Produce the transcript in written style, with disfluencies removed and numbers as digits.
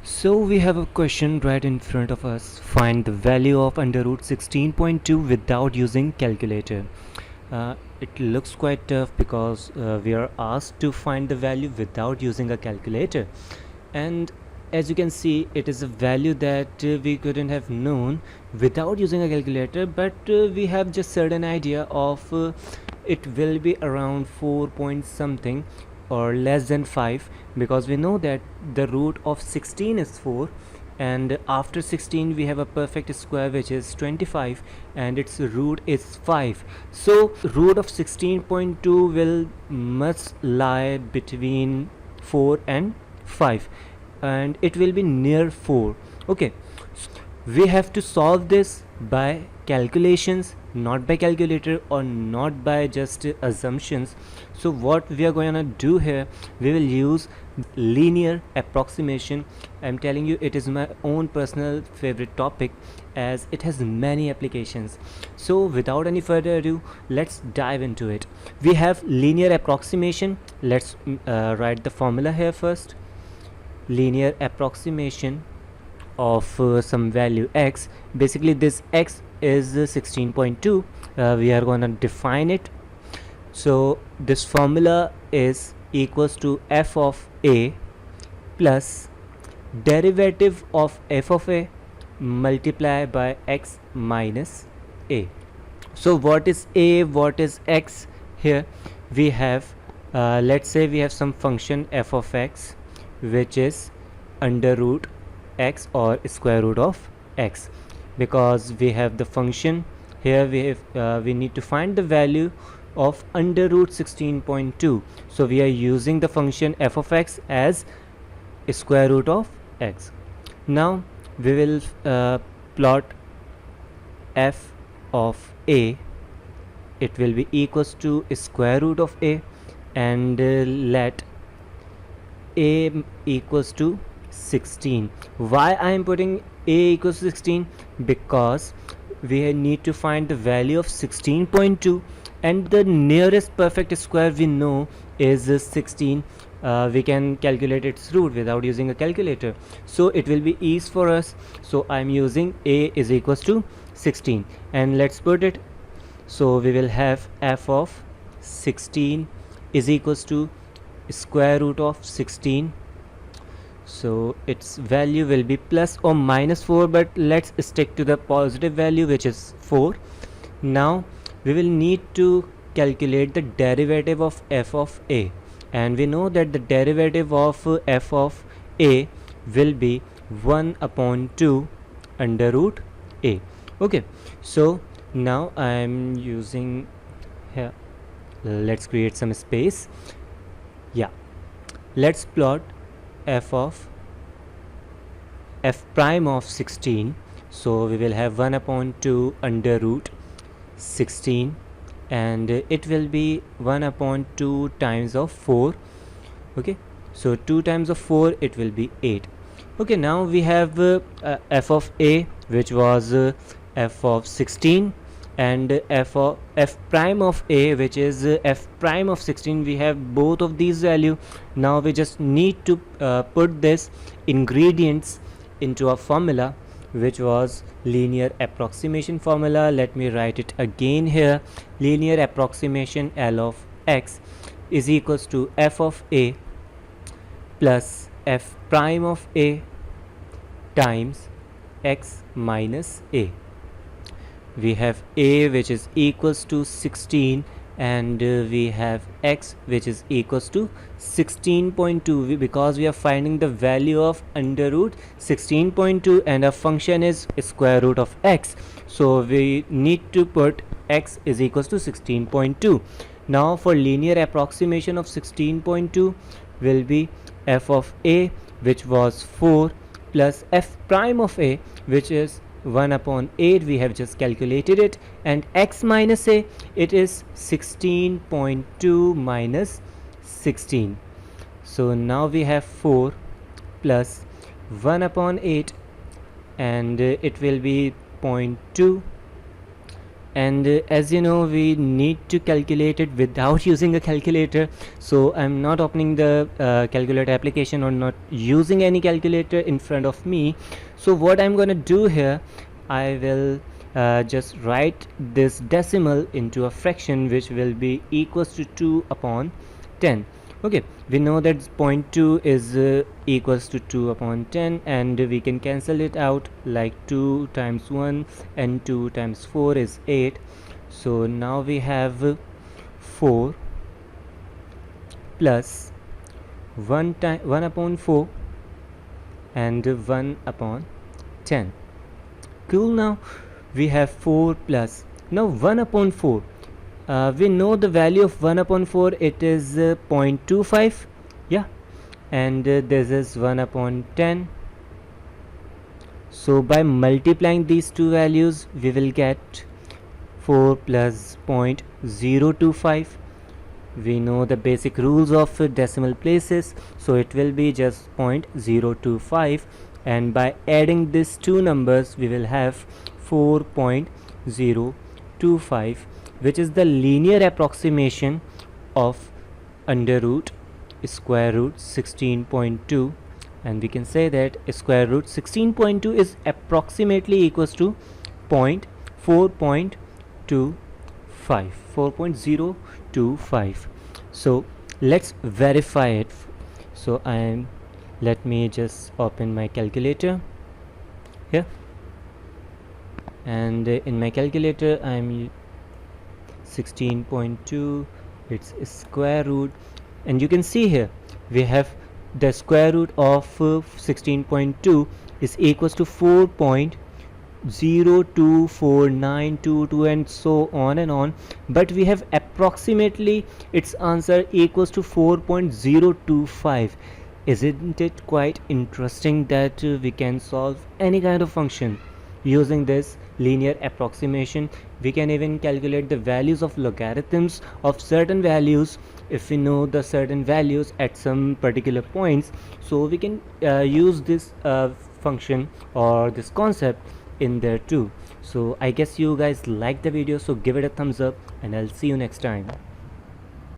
So we have a question right in front of us. Find the value of under root 16.2 without using calculator. It looks quite tough because we are asked to find the value without using a calculator. And as you can see, it is a value that we couldn't have known without using a calculator, but we have just certain idea of it will be around 4 point something or less than 5, because we know that the root of 16 is 4, and after 16 we have a perfect square which is 25 and its root is 5. So root of 16.2 will must lie between 4 and 5, and it will be near 4. Okay, so we have to solve this by calculations, not by calculator or not by just assumptions. So what we are going to do here, we will use linear approximation. I'm telling you, it is my own personal favorite topic as it has many applications. So without any further ado, let's dive into it. We have linear approximation. Let's write the formula here first. Linear approximation of some value x. Basically this x is 16.2. We are going to define it. So this formula is equals to f of a plus derivative of f of a multiplied by x minus a. So what is a, what is x? Here we have let's say we have some function f of x which is under root x or square root of x. Because we have the function here, we need to find the value of under root 16.2, so we are using the function f of x as square root of x. Now we will plot f of a. It will be equals to square root of a, and let a equals to 16. Why I am putting a equals to 16? Because we need to find the value of 16.2, and the nearest perfect square we know is 16. We can calculate its root without using a calculator, so it will be easy for us. So I am using a is equals to 16, and let's put it. So we will have f of 16 is equals to square root of 16. So its value will be plus or minus 4, but let's stick to the positive value which is 4. Now we will need to calculate the derivative of f of a, and we know that the derivative of f of a will be 1 upon 2 under root a. Okay, so now I am using here, let's create some space. Yeah, let's plot f of f prime of 16. So we will have 1 upon 2 under root 16, and it will be 1 upon 2 times of 4. Okay, so 2 times of 4, it will be 8. Okay, now we have f of a which was f of 16, and f prime of a which is f prime of 16. We have both of these value. Now we just need to put this ingredients into a formula which was linear approximation formula. Let me write it again here. Linear approximation L of x is equals to f of a plus f prime of a times x minus a. We have a which is equals to 16, and we have x which is equals to 16.2, because we are finding the value of under root 16.2 and our function is square root of x, so we need to put x is equals to 16.2. Now for linear approximation of 16.2 will be f of a which was 4 plus f prime of a which is 1 upon 8. We have just calculated it, and x minus a, it is 16.2 minus 16. So now we have 4 plus 1 upon 8, and it will be 0.2 and as you know, we need to calculate it without using a calculator, so I'm not opening the calculator application or not using any calculator in front of me. So what I'm gonna do here, I will just write this decimal into a fraction which will be equals to 2 upon 10. Okay, we know that 0.2 is equals to 2 upon 10, and we can cancel it out, like 2 times 1 and 2 times 4 is 8. So now we have 4 plus 1 upon 4 and 1 upon 10. Cool. Now we have 4 plus, now 1 upon 4, we know the value of 1 upon 4, it is 0.25. Yeah, and this is 1 upon 10. So by multiplying these two values, we will get 4 plus 0.025. We know the basic rules of decimal places, so it will be just 0.025, and by adding these two numbers we will have 4.025, which is the linear approximation of under root square root 16.2, and we can say that square root 16.2 is approximately equals to 4.025. So let's verify it. So let me just open my calculator here, and in my calculator I'm 16.2, its square root, and you can see here we have the square root of 16.2 is equals to 4.024922, and so on and on, but we have approximately its answer equals to 4.025. Isn't it quite interesting that we can solve any kind of function using this linear approximation? We can even calculate the values of logarithms of certain values if we know the certain values at some particular points, so we can use this function or this concept in there too. So I guess you guys like the video, so give it a thumbs up and I'll see you next time.